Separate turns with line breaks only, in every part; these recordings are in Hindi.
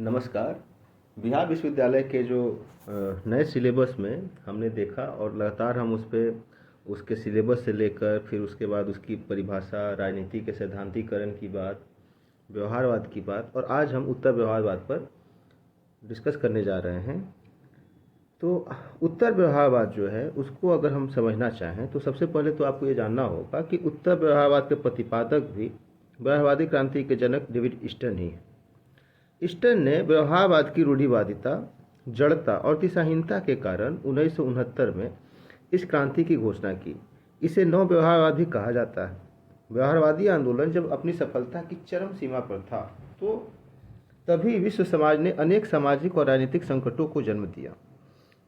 नमस्कार। बिहार विश्वविद्यालय के जो नए सिलेबस में हमने देखा और लगातार हम उस पे उसके सिलेबस से लेकर फिर उसके बाद उसकी परिभाषा, राजनीति के सैद्धांतिकरण की बात, व्यवहारवाद की बात और आज हम उत्तर व्यवहारवाद पर डिस्कस करने जा रहे हैं। तो उत्तर व्यवहारवाद जो है उसको अगर हम समझना चाहें तो सबसे पहले तो आपको ये जानना होगा कि उत्तर व्यवहारवाद के प्रतिपादक भी व्यवहारवादी क्रांति के जनक डेविड ईस्टन ही है। ईस्टन ने व्यवहारवाद की रूढ़िवादिता, जड़ता और दिशाहीनता के कारण 1969 में इस क्रांति की घोषणा की। इसे नव व्यवहारवाद भी कहा जाता है। व्यवहारवादी आंदोलन जब अपनी सफलता की चरम सीमा पर था तो तभी विश्व समाज ने अनेक सामाजिक और राजनीतिक संकटों को जन्म दिया।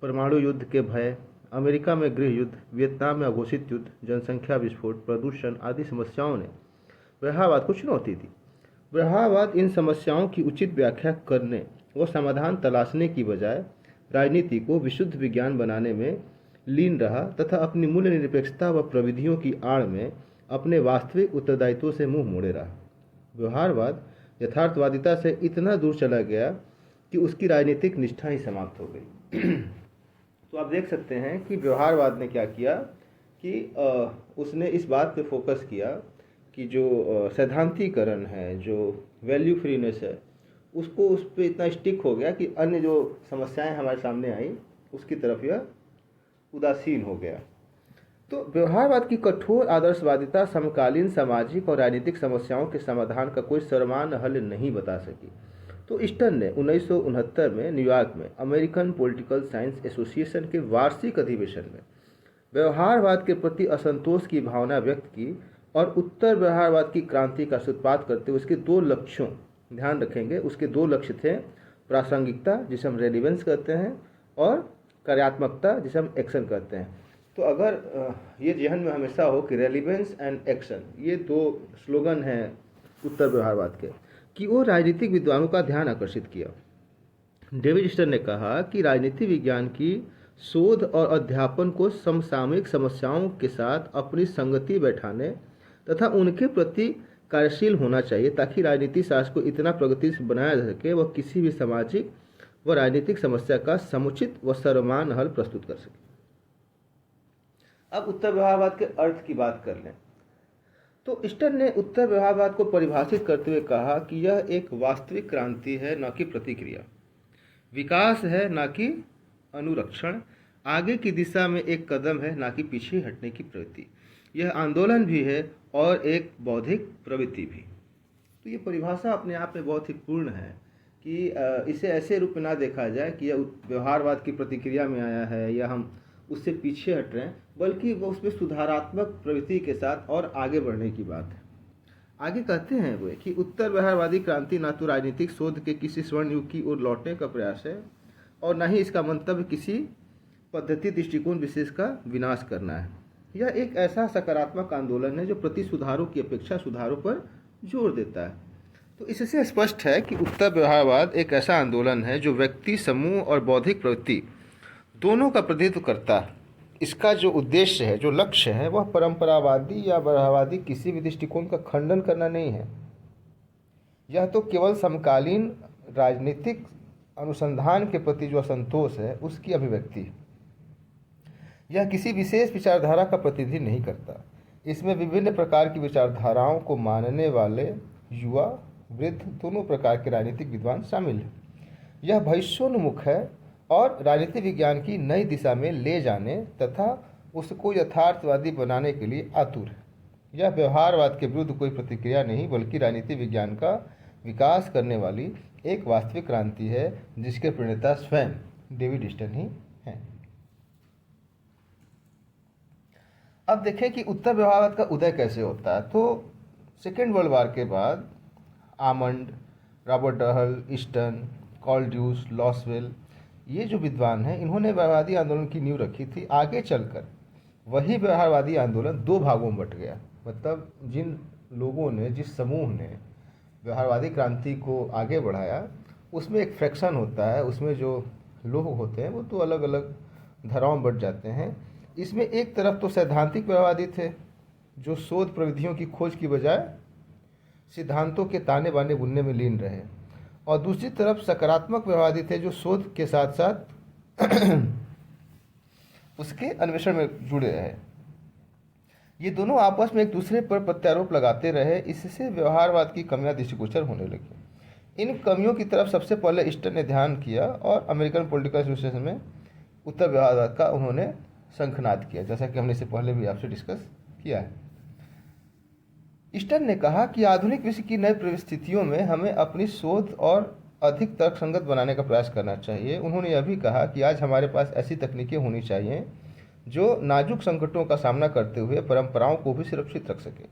परमाणु युद्ध के भय, अमेरिका में गृह युद्ध, वियतनाम में अघोषित युद्ध, जनसंख्या विस्फोट, प्रदूषण आदि समस्याओं ने व्यवहारवाद को चुनौती दी। व्यवहारवाद इन समस्याओं की उचित व्याख्या करने व समाधान तलाशने की बजाय राजनीति को विशुद्ध विज्ञान बनाने में लीन रहा तथा अपनी मूल्य निरपेक्षता व प्रविधियों की आड़ में अपने वास्तविक उत्तरदायित्वों से मुंह मोड़े रहा। व्यवहारवाद यथार्थवादिता से इतना दूर चला गया कि उसकी राजनीतिक निष्ठा ही समाप्त हो गई। तो आप देख सकते हैं कि व्यवहारवाद ने क्या किया कि उसने इस बात पे फोकस किया कि जो सैद्धांतिकरण है, जो वैल्यू फ्रीनेस है, उसको उस पर इतना स्टिक हो गया कि अन्य जो समस्याएं हमारे सामने आई उसकी तरफ यह उदासीन हो गया। तो व्यवहारवाद की कठोर आदर्शवादिता समकालीन सामाजिक और राजनीतिक समस्याओं के समाधान का कोई सर्वमान्य हल नहीं बता सकी। तो ईस्टन ने 1969 में न्यूयॉर्क में अमेरिकन पॉलिटिकल साइंस एसोसिएशन के वार्षिक अधिवेशन में व्यवहारवाद के प्रति असंतोष की भावना व्यक्त की और उत्तर व्यवहारवाद की क्रांति का सूत्रपात करते हुए उसके दो लक्ष्यों, ध्यान रखेंगे, उसके दो लक्ष्य थे, प्रासंगिकता जिसे हम रेलिवेंस कहते हैं और कार्यात्मकता जिसे हम एक्शन कहते हैं। तो अगर ये जहन में हमेशा हो कि रेलिवेंस एंड एक्शन ये दो स्लोगन हैं उत्तर व्यवहारवाद के, कि वो राजनीतिक विद्वानों का ध्यान आकर्षित किया। डेविड ईस्टन ने कहा कि राजनीति विज्ञान की शोध और अध्यापन को समसामयिक समस्याओं के साथ अपनी संगति बैठाने तथा उनके प्रति कार्यशील होना चाहिए ताकि राजनीति शास्त्र को इतना प्रगतिशील बनाया जा सके वह किसी भी सामाजिक व राजनीतिक समस्या का समुचित व सर्वमान्य हल प्रस्तुत कर सके। अब उत्तर व्यवहारवाद के अर्थ की बात कर लें तो ईस्टन ने उत्तर व्यवहारवाद को परिभाषित करते हुए कहा कि यह एक वास्तविक क्रांति है, न कि प्रतिक्रिया, विकास है न कि अनुरक्षण, आगे की दिशा में एक कदम है न कि पीछे हटने की प्रवृत्ति, यह आंदोलन भी है और एक बौद्धिक प्रवृत्ति भी। तो ये परिभाषा अपने आप में बहुत ही पूर्ण है कि इसे ऐसे रूप में ना देखा जाए कि यह व्यवहारवाद की प्रतिक्रिया में आया है या हम उससे पीछे हट रहे हैं, बल्कि वो उसमें सुधारात्मक प्रवृत्ति के साथ और आगे बढ़ने की बात है। आगे कहते हैं वे कि उत्तर व्यवहारवादी क्रांति न तो राजनीतिक शोध के किसी स्वर्ण युग की ओर लौटने का प्रयास है और न ही इसका मंतव्य किसी पद्धति दृष्टिकोण विशेष का विनाश करना है। यह एक ऐसा सकारात्मक आंदोलन है जो प्रति सुधारों की अपेक्षा सुधारों पर जोर देता है। तो इससे स्पष्ट है कि उत्तर व्यवहारवाद एक ऐसा आंदोलन है जो व्यक्ति, समूह और बौद्धिक प्रवृत्ति दोनों का प्रतिनिधित्व करता है। इसका जो उद्देश्य है, जो लक्ष्य है, वह परंपरावादी या व्यवहारवादी किसी भी दृष्टिकोण का खंडन करना नहीं है। यह तो केवल समकालीन राजनीतिक अनुसंधान के प्रति जो असंतोष है उसकी अभिव्यक्ति है। यह किसी विशेष विचारधारा का प्रतिनिधि नहीं करता। इसमें विभिन्न प्रकार की विचारधाराओं को मानने वाले युवा, वृद्ध दोनों प्रकार के राजनीतिक विद्वान शामिल हैं। यह भविष्योन्मुख है और राजनीति विज्ञान की नई दिशा में ले जाने तथा उसको यथार्थवादी बनाने के लिए आतुर है। यह व्यवहारवाद के विरुद्ध कोई प्रतिक्रिया नहीं बल्कि राजनीति विज्ञान का विकास करने वाली एक वास्तविक क्रांति है जिसके प्रणेता स्वयं डेविड ईस्टन ही हैं। अब देखें कि उत्तर व्यवहारवाद का उदय कैसे होता है। तो सेकेंड वर्ल्ड वॉर के बाद आमंड, रॉबर्ट डहल, ईस्टन, कॉल्ड्यूस, लॉसवेल, ये जो विद्वान हैं इन्होंने व्यवहारवादी आंदोलन की नींव रखी थी। आगे चलकर वही व्यवहारवादी आंदोलन दो भागों में बट गया। मतलब जिन लोगों ने, जिस समूह ने व्यवहारवादी क्रांति को आगे बढ़ाया उसमें एक फ्रैक्शन होता है, उसमें जो लोग होते हैं वो तो अलग अलग धाराओं में बट जाते हैं। इसमें एक तरफ तो सैद्धांतिक व्यवहारवादी थे जो शोध प्रविधियों की खोज की बजाय सिद्धांतों के ताने बाने बुनने में लीन रहे, और दूसरी तरफ सकारात्मक व्यवहारवादी थे जो शोध के साथ साथ उसके अन्वेषण में जुड़े रहे। ये दोनों आपस में एक दूसरे पर प्रत्यारोप लगाते रहे, इससे व्यवहारवाद की कमियां दृष्टिगोचर होने लगी। इन कमियों की तरफ सबसे पहले ईस्टर्न ने ध्यान किया और अमेरिकन पॉलिटिकल एसोसिएशन में उत्तर व्यवहारवाद का उन्होंने शंखनाद किया, जैसा कि हमने इससे पहले भी आपसे डिस्कस किया है। ईस्टर्न ने कहा कि आधुनिक विश्व की नई परिस्थितियों में हमें अपनी शोध और अधिक तर्कसंगत बनाने का प्रयास करना चाहिए। उन्होंने यह भी कहा कि आज हमारे पास ऐसी तकनीकें होनी चाहिए जो नाजुक संकटों का सामना करते हुए परंपराओं को भी सुरक्षित रख सके।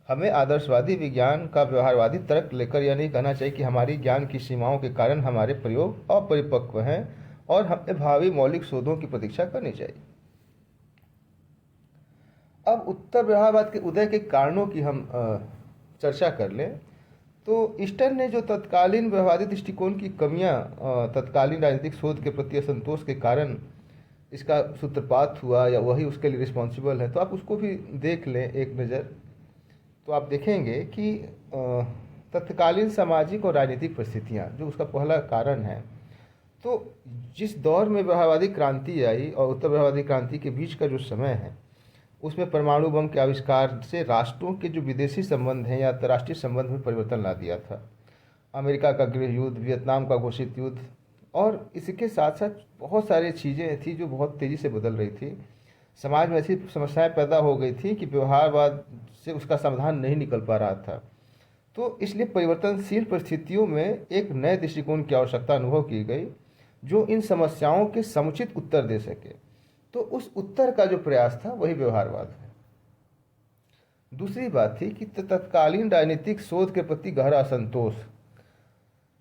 हमें आदर्शवादी विज्ञान का व्यवहारवादी तर्क लेकर यह नहीं कहना चाहिए कि हमारी ज्ञान की सीमाओं के कारण हमारे प्रयोग अपरिपक्व हैं और हमें भावी मौलिक शोधों की प्रतीक्षा करनी चाहिए। अब उत्तर व्यवहारवाद के उदय के कारणों की हम चर्चा कर लें तो ईस्टर्न ने जो तत्कालीन व्यवहारिक दृष्टिकोण की कमियां, तत्कालीन राजनीतिक शोध के प्रति असंतोष के कारण इसका सूत्रपात हुआ या वही उसके लिए रिस्पॉन्सिबल है, तो आप उसको भी देख लें एक नज़र, तो आप देखेंगे कि तत्कालीन सामाजिक और राजनीतिक परिस्थितियां जो उसका पहला कारण है। तो जिस दौर में व्यवहारवादी क्रांति आई और उत्तर व्यवहारवादी क्रांति के बीच का जो समय है उसमें परमाणु बम के आविष्कार से राष्ट्रों के जो विदेशी संबंध हैं या अंतर्राष्ट्रीय संबंध में परिवर्तन ला दिया था। अमेरिका का गृह युद्ध, वियतनाम का घोषित युद्ध और इसके साथ साथ बहुत सारी चीज़ें थी जो बहुत तेज़ी से बदल रही थी। समाज में ऐसी समस्याएं पैदा हो गई थी कि व्यवहारवाद से उसका समाधान नहीं निकल पा रहा था। तो इसलिए परिवर्तनशील परिस्थितियों में एक नए दृष्टिकोण की आवश्यकता अनुभव की गई जो इन समस्याओं के समुचित उत्तर दे सके। तो उस उत्तर का जो प्रयास था वही व्यवहारवाद है। दूसरी बात थी कि तत्कालीन राजनीतिक शोध के प्रति गहरा असंतोष।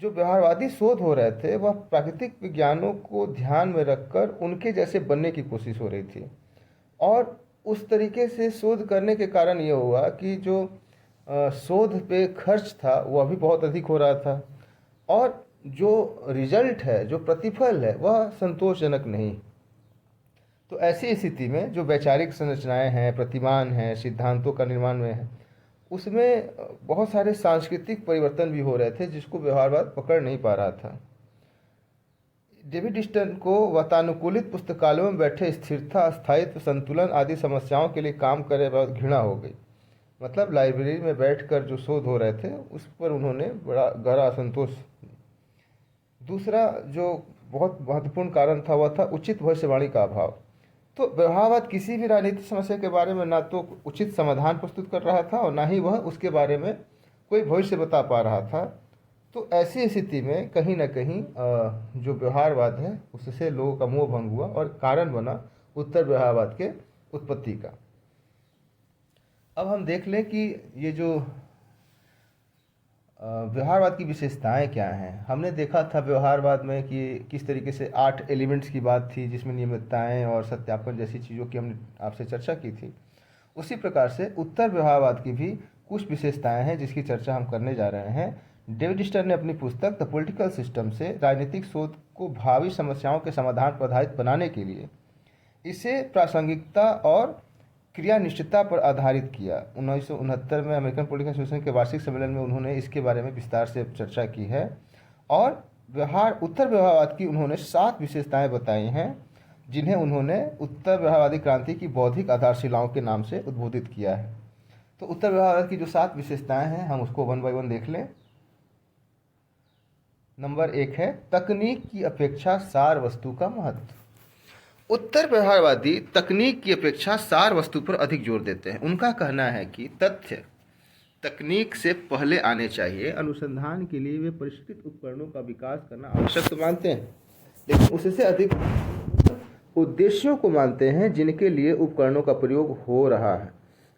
जो व्यवहारवादी शोध हो रहे थे वह प्राकृतिक विज्ञानों को ध्यान में रखकर उनके जैसे बनने की कोशिश हो रही थी और उस तरीके से शोध करने के कारण ये हुआ कि जो शोध पे खर्च था वह भी बहुत अधिक हो रहा था और जो रिजल्ट है, जो प्रतिफल है, वह संतोषजनक नहीं। तो ऐसी स्थिति में जो वैचारिक संरचनाएं हैं, प्रतिमान हैं, सिद्धांतों का निर्माण में है, उसमें बहुत सारे सांस्कृतिक परिवर्तन भी हो रहे थे जिसको व्यवहारवाद पकड़ नहीं पा रहा था। डेविड ईस्टर्न को वातानुकूलित पुस्तकालयों में बैठे स्थिरता, स्थायित्व, संतुलन आदि समस्याओं के लिए काम करे बहुत घृणा हो गई। मतलब लाइब्रेरी में बैठकर जो शोध हो रहे थे उस पर उन्होंने बड़ा गहरा असंतोष। दूसरा जो बहुत महत्वपूर्ण कारण था वह था उचित भविष्यवाणी का अभाव। तो व्यवहारवाद किसी भी राजनीतिक समस्या के बारे में ना तो उचित समाधान प्रस्तुत कर रहा था और ना ही वह उसके बारे में कोई भविष्य बता पा रहा था। तो ऐसी स्थिति में कहीं ना कहीं जो व्यवहारवाद है उससे लोगों का मोह भंग हुआ और कारण बना उत्तर व्यवहारवाद के उत्पत्ति का। अब हम देख लें कि ये जो व्यवहारवाद की विशेषताएं क्या हैं। हमने देखा था व्यवहारवाद में कि किस तरीके से 8 एलिमेंट्स की बात थी जिसमें नियमितताएं और सत्यापन जैसी चीज़ों की हमने आपसे चर्चा की थी। उसी प्रकार से उत्तर व्यवहारवाद की भी कुछ विशेषताएं हैं जिसकी चर्चा हम करने जा रहे हैं। डेविड ईस्टर्न ने अपनी पुस्तक द पॉलिटिकल सिस्टम से राजनीतिक शोध को भावी समस्याओं के समाधान पर आधारित बनाने के लिए इसे प्रासंगिकता और क्रियानिष्ठता पर आधारित किया। 1969 में अमेरिकन पॉलिटिकल एसोसिएशन के वार्षिक सम्मेलन में उन्होंने इसके बारे में विस्तार से चर्चा की है और उत्तर व्यवहारवाद की उन्होंने 7 विशेषताएं बताई हैं जिन्हें उन्होंने उत्तर व्यवहारवादी क्रांति की बौद्धिक आधारशिलाओं के नाम से उद्बोधित किया है। तो उत्तर व्यवहारवाद की जो 7 विशेषताएं हैं हम उसको 1 बाय 1 देख लें। नंबर 1 है तकनीक की अपेक्षा सार वस्तु का महत्व। उत्तर व्यवहारवादी तकनीक की अपेक्षा सार वस्तु पर अधिक जोर देते हैं। उनका कहना है कि तथ्य तकनीक से पहले आने चाहिए। अनुसंधान के लिए वे परिष्कृत उपकरणों का विकास करना आवश्यक तो मानते हैं, लेकिन उससे अधिक उद्देश्यों को मानते हैं जिनके लिए उपकरणों का प्रयोग हो रहा है।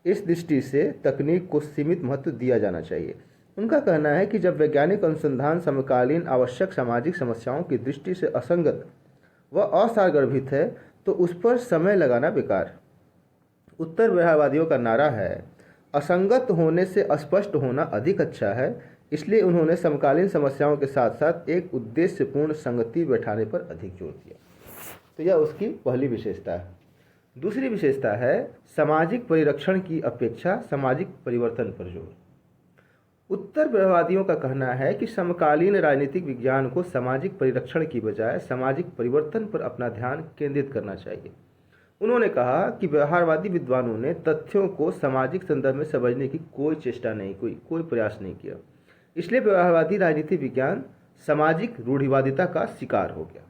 इस दृष्टि से तकनीक को सीमित महत्व दिया जाना चाहिए। उनका कहना है कि जब वैज्ञानिक अनुसंधान समकालीन आवश्यक सामाजिक समस्याओं की दृष्टि से असंगत व असारगर्भित है तो उस पर समय लगाना बेकार। उत्तर व्यवहारवादियों का नारा है असंगत होने से अस्पष्ट होना अधिक अच्छा है। इसलिए उन्होंने समकालीन समस्याओं के साथ साथ एक उद्देश्यपूर्ण संगति बैठाने पर अधिक जोर दिया। तो यह उसकी पहली विशेषता है। दूसरी विशेषता है सामाजिक परिरक्षण की अपेक्षा सामाजिक परिवर्तन पर जोर। उत्तर व्यवहारवादियों का कहना है कि समकालीन राजनीतिक विज्ञान को सामाजिक परिरक्षण की बजाय सामाजिक परिवर्तन पर अपना ध्यान केंद्रित करना चाहिए। उन्होंने कहा कि व्यवहारवादी विद्वानों ने तथ्यों को सामाजिक संदर्भ में समझने की कोई चेष्टा नहीं की, कोई प्रयास नहीं किया। इसलिए व्यवहारवादी राजनीतिक विज्ञान सामाजिक रूढ़िवादिता का शिकार हो गया।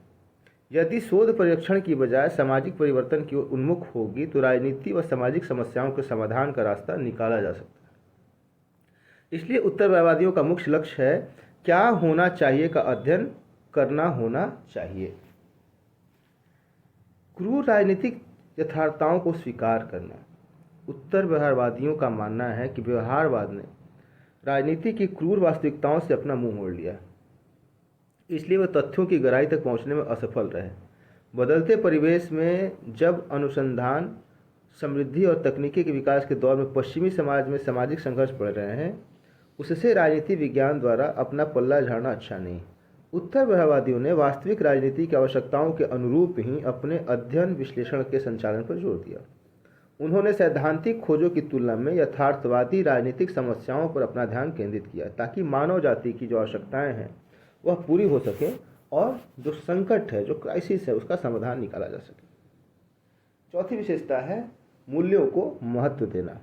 यदि शोध परिरक्षण की बजाय सामाजिक परिवर्तन की ओर उन्मुख होगी तो राजनीति व सामाजिक समस्याओं के समाधान का रास्ता निकाला जा सकता है। इसलिए उत्तरवादियों का मुख्य लक्ष्य है क्या होना चाहिए का अध्ययन करना होना चाहिए। क्रूर राजनीतिक यथार्थताओं को स्वीकार करना। उत्तर व्यवहारवादियों का मानना है कि व्यवहारवाद ने राजनीति की क्रूर वास्तविकताओं से अपना मुंह मोड़ लिया, इसलिए वह तथ्यों की गहराई तक पहुंचने में असफल रहे। बदलते परिवेश में जब अनुसंधान, समृद्धि और तकनीकी के विकास के दौर में पश्चिमी समाज में सामाजिक संघर्ष बढ़ रहे हैं, उससे राजनीति विज्ञान द्वारा अपना पल्ला झाड़ना अच्छा नहीं। उत्तर व्यवहारवादियों ने वास्तविक राजनीति की आवश्यकताओं के अनुरूप ही अपने अध्ययन विश्लेषण के संचालन पर जोर दिया। उन्होंने सैद्धांतिक खोजों की तुलना में यथार्थवादी राजनीतिक समस्याओं पर अपना ध्यान केंद्रित किया ताकि मानव जाति की जो आवश्यकताएं हैं वह पूरी हो सके और जो संकट है, जो क्राइसिस है, उसका समाधान निकाला जा सके। चौथी विशेषता है मूल्यों को महत्व देना।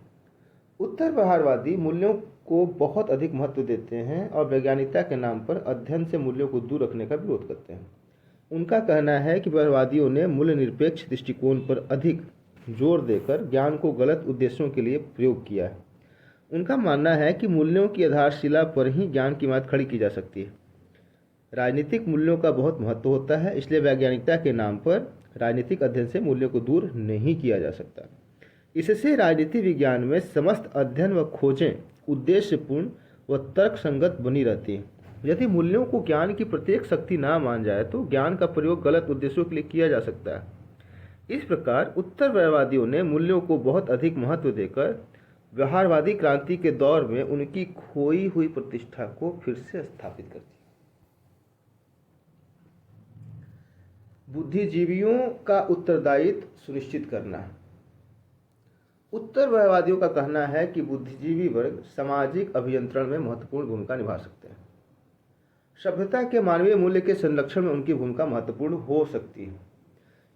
उत्तर व्यवहारवादी मूल्यों को बहुत अधिक महत्व देते हैं और वैज्ञानिकता के नाम पर अध्ययन से मूल्यों को दूर रखने का विरोध करते हैं। उनका कहना है कि व्यवहारवादियों ने मूल्य निरपेक्ष दृष्टिकोण पर अधिक जोर देकर ज्ञान को गलत उद्देश्यों के लिए प्रयोग किया है। उनका मानना है कि मूल्यों की आधारशिला पर ही ज्ञान की इमारत खड़ी की जा सकती है। राजनीतिक मूल्यों का बहुत महत्व होता है, इसलिए वैज्ञानिकता के नाम पर राजनीतिक अध्ययन से मूल्यों को दूर नहीं किया जा सकता। इससे राजनीति विज्ञान में समस्त अध्ययन व खोजें उद्देश्यपूर्ण व तर्कसंगत बनी रहती हैं। यदि मूल्यों को ज्ञान की प्रत्येक शक्ति ना मान जाए तो ज्ञान का प्रयोग गलत उद्देश्यों के लिए किया जा सकता है। इस प्रकार उत्तर व्यवहारवादियों ने मूल्यों को बहुत अधिक महत्व देकर व्यवहारवादी क्रांति के दौर में उनकी खोई हुई प्रतिष्ठा को फिर से स्थापित कर दिया। बुद्धिजीवियों का उत्तरदायित्व सुनिश्चित करना। उत्तर व्यवहारवादियों का कहना है कि बुद्धिजीवी वर्ग सामाजिक अभियंत्रण में महत्वपूर्ण भूमिका निभा सकते हैं। सभ्यता के मानवीय मूल्य के संरक्षण में उनकी भूमिका महत्वपूर्ण हो सकती है।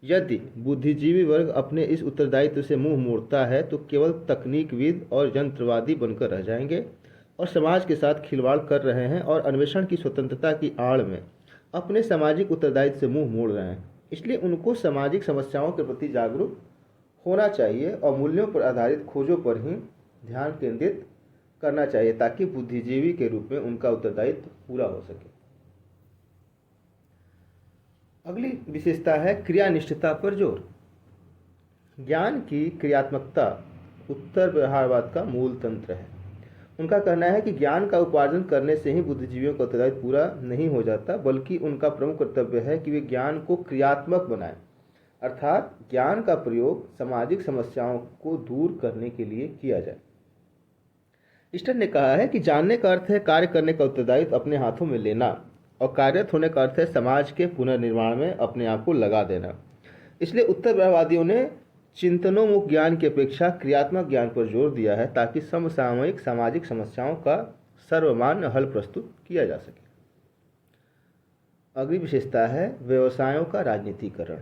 यदि बुद्धिजीवी वर्ग अपने इस उत्तरदायित्व से मुंह मोड़ता है तो केवल तकनीकविद और यंत्रवादी बनकर रह जाएंगे और समाज के साथ खिलवाड़ कर रहे हैं और अन्वेषण की स्वतंत्रता की आड़ में अपने सामाजिक उत्तरदायित्व से मुंह मोड़ रहे हैं। इसलिए उनको सामाजिक समस्याओं के प्रति जागरूक होना चाहिए और मूल्यों पर आधारित खोजों पर ही ध्यान केंद्रित करना चाहिए ताकि बुद्धिजीवी के रूप में उनका उत्तरदायित्व पूरा हो सके। अगली विशेषता है क्रियानिष्ठता पर जोर। ज्ञान की क्रियात्मकता उत्तर व्यवहारवाद का मूल तंत्र है। उनका कहना है कि ज्ञान का उपार्जन करने से ही बुद्धिजीवियों का उत्तरदायित्व पूरा नहीं हो जाता, बल्कि उनका प्रमुख कर्तव्य है कि वे ज्ञान को क्रियात्मक बनाएं, अर्थात ज्ञान का प्रयोग सामाजिक समस्याओं को दूर करने के लिए किया जाए। ईस्टन ने कहा है कि जानने का अर्थ है कार्य करने का उत्तरदायित्व अपने हाथों में लेना और कार्यरत होने का अर्थ है समाज के पुनर्निर्माण में अपने आप को लगा देना। इसलिए उत्तर व्यवहारवादियों ने चिंतनोन्मुख ज्ञान की अपेक्षा क्रियात्मक ज्ञान पर जोर दिया है ताकि समसामयिक सामाजिक समस्याओं का सर्वमान्य हल प्रस्तुत किया जा सके। अगली विशेषता है व्यवसायों का राजनीतिकरण।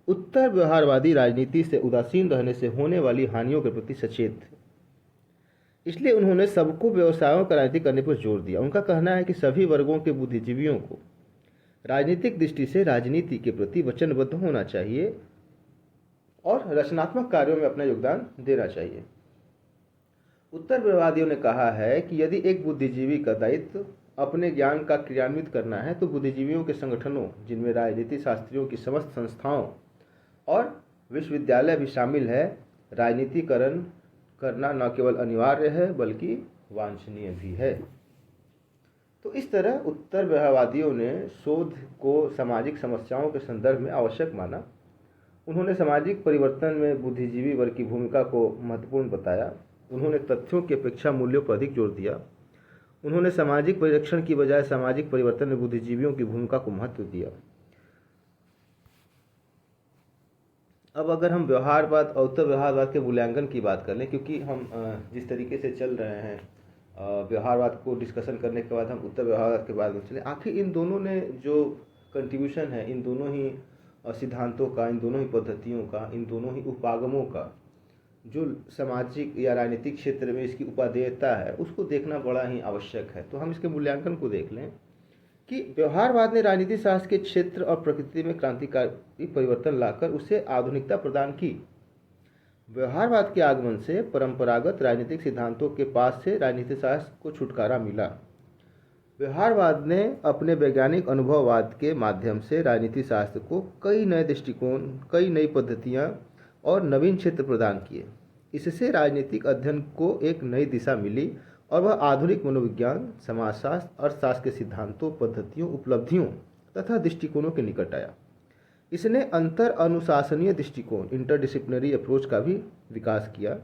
उत्तर व्यवहारवादी राजनीति से उदासीन रहने से होने वाली हानियों के प्रति सचेत थे, इसलिए उन्होंने सबको व्यवसायों का राजनीति करने पर जोर दिया। उनका कहना है कि सभी वर्गों के बुद्धिजीवियों को राजनीतिक दृष्टि से राजनीति के प्रति वचनबद्ध होना चाहिए और रचनात्मक कार्यों में अपना योगदान देना चाहिए। उत्तर व्यवहारवादियों ने कहा है कि यदि एक बुद्धिजीवी का दायित्व अपने ज्ञान का क्रियान्वित करना है तो बुद्धिजीवियों के संगठनों, जिनमें राजनीति शास्त्रियों की समस्त संस्थाओं और विश्वविद्यालय भी शामिल है, राजनीतिकरण करना न केवल अनिवार्य है बल्कि वांछनीय भी है। तो इस तरह उत्तर व्यवहारवादियों ने शोध को सामाजिक समस्याओं के संदर्भ में आवश्यक माना। उन्होंने सामाजिक परिवर्तन में बुद्धिजीवी वर्ग की भूमिका को महत्वपूर्ण बताया। उन्होंने तथ्यों की अपेक्षा मूल्यों पर अधिक जोर दिया। उन्होंने सामाजिक परिरक्षण की बजाय सामाजिक परिवर्तन में बुद्धिजीवियों की भूमिका को महत्व दिया। अब अगर हम व्यवहारवाद और उत्तर व्यवहारवाद के मूल्यांकन की बात कर लें, क्योंकि हम जिस तरीके से चल रहे हैं व्यवहारवाद को डिस्कशन करने के बाद हम उत्तर व्यवहारवाद के बाद में चले। आखिर इन दोनों ने जो कंट्रीब्यूशन है, इन दोनों ही सिद्धांतों का, इन दोनों ही पद्धतियों का, इन दोनों ही उपागमों का जो सामाजिक या राजनीतिक क्षेत्र में इसकी उपादेयता है, उसको देखना बड़ा ही आवश्यक है। तो हम इसके मूल्यांकन को देख लें कि व्यवहारवाद ने राजनीति शास्त्र के क्षेत्र और प्रकृति में क्रांतिकारी परिवर्तन लाकर उसे आधुनिकता प्रदान की। व्यवहारवाद के आगमन से परंपरागत राजनीतिक सिद्धांतों के पास से राजनीति शास्त्र को छुटकारा मिला। व्यवहारवाद ने अपने वैज्ञानिक अनुभववाद के माध्यम से राजनीति शास्त्र को कई नए दृष्टिकोण, कई नई पद्धतियां और नवीन क्षेत्र प्रदान किए। इससे राजनीतिक अध्ययन को एक नई दिशा मिली और वह आधुनिक मनोविज्ञान, समाजशास्त्र, अर्थशास्त्र के सिद्धांतों, पद्धतियों, उपलब्धियों तथा दृष्टिकोणों के निकट आया। इसने अंतर अनुशासनीय दृष्टिकोण, इंटरडिसिप्लिनरी अप्रोच का भी विकास किया।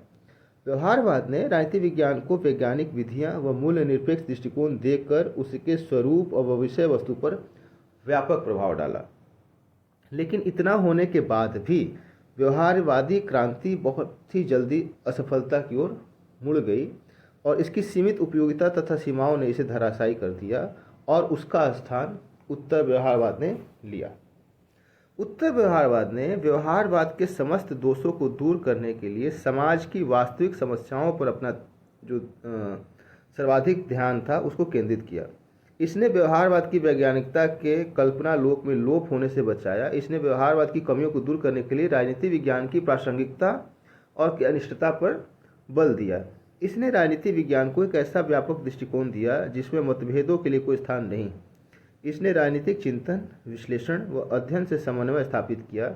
व्यवहारवाद ने राजनीति विज्ञान को वैज्ञानिक विधियां व मूल्य निरपेक्ष दृष्टिकोण देकर उसके स्वरूप और विषय वस्तु पर व्यापक प्रभाव डाला। लेकिन इतना होने के बाद भी व्यवहारवादी क्रांति बहुत ही जल्दी असफलता की ओर मुड़ गई और इसकी सीमित उपयोगिता तथा सीमाओं ने इसे धराशायी कर दिया और उसका स्थान उत्तर व्यवहारवाद ने लिया। उत्तर व्यवहारवाद ने व्यवहारवाद के समस्त दोषों को दूर करने के लिए समाज की वास्तविक समस्याओं पर अपना जो सर्वाधिक ध्यान था उसको केंद्रित किया। इसने व्यवहारवाद की वैज्ञानिकता के कल्पना लोक में लोप होने से बचाया। इसने व्यवहारवाद की कमियों को दूर करने के लिए राजनीति विज्ञान की प्रासंगिकता और अनिष्टता पर बल दिया। इसने राजनीति विज्ञान को एक ऐसा व्यापक दृष्टिकोण दिया जिसमें मतभेदों के लिए कोई स्थान नहीं। इसने राजनीतिक चिंतन, विश्लेषण व अध्ययन से समन्वय स्थापित किया।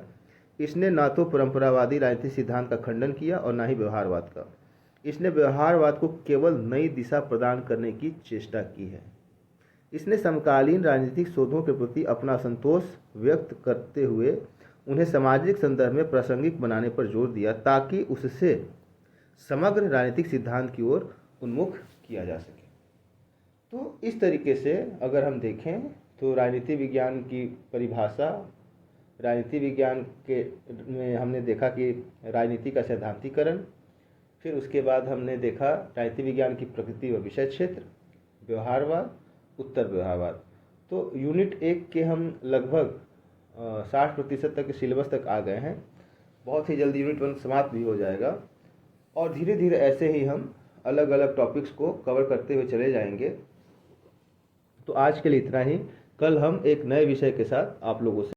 इसने न तो परंपरावादी राजनीतिक सिद्धांत का खंडन किया और न ही व्यवहारवाद का। इसने व्यवहारवाद को केवल नई दिशा प्रदान करने की चेष्टा की है। इसने समकालीन राजनीतिक शोधों के प्रति अपना असंतोष व्यक्त करते हुए उन्हें सामाजिक संदर्भ में प्रासंगिक बनाने पर जोर दिया ताकि उससे समग्र राजनीतिक सिद्धांत की ओर उन्मुख किया जा सके। तो इस तरीके से अगर हम देखें तो राजनीति विज्ञान की परिभाषा, राजनीति विज्ञान के में हमने देखा कि राजनीति का सैद्धांतिकरण, फिर उसके बाद हमने देखा राजनीति विज्ञान की प्रकृति व विषय क्षेत्र, व्यवहारवाद, उत्तर व्यवहारवाद। तो यूनिट 1 के हम लगभग 60% तक के सिलेबस तक आ गए हैं। बहुत ही जल्दी यूनिट 1 समाप्त भी हो जाएगा और धीरे धीरे ऐसे ही हम अलग अलग टॉपिक्स को कवर करते हुए चले जाएंगे। तो आज के लिए इतना ही। कल हम एक नए विषय के साथ आप लोगों से